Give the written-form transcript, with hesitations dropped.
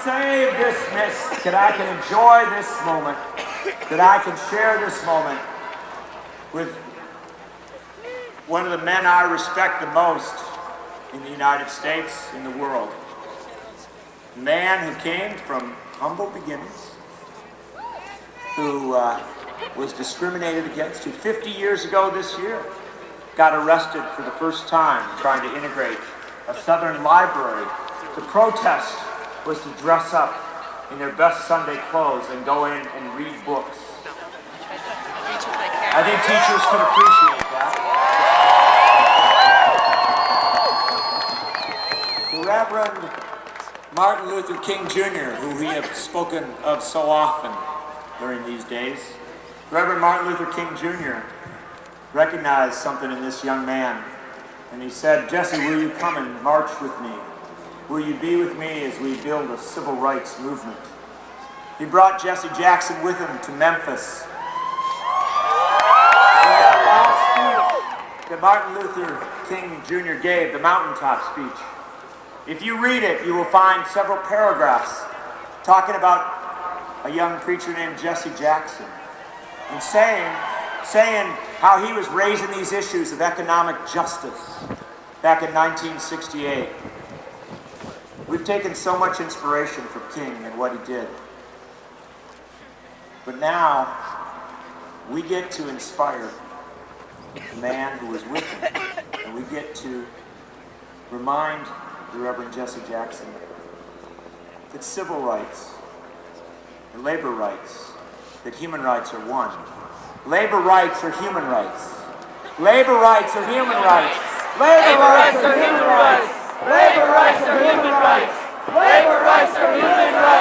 Save this, that I can enjoy this moment, that I can share this moment with one of the men I respect the most in the United States, in the world. A man who came from humble beginnings, who was discriminated against, who 50 years ago this year got arrested for the first time trying to integrate a Southern library. The protest was to dress up in their best Sunday clothes and go in and read books. I think teachers could appreciate that. The Reverend Martin Luther King Jr., who we have spoken of so often during these days, Reverend Martin Luther King Jr. recognized something in this young man, and he said, "Jesse, will you come and march with me? Will you be with me as we build a civil rights movement?" He brought Jesse Jackson with him to Memphis. The last speech that Martin Luther King Jr. gave, the mountaintop speech. If you read it, you will find several paragraphs talking about a young preacher named Jesse Jackson and saying how he was raising these issues of economic justice back in 1968. We've taken so much inspiration from King and what he did. But now, we get to inspire the man who was with him. And we get to remind the Reverend Jesse Jackson that civil rights and labor rights, that human rights are one. Labor rights are human rights. Labor rights are human rights. Labor rights are human rights. Labor rights are human rights. Labor rights are human rights.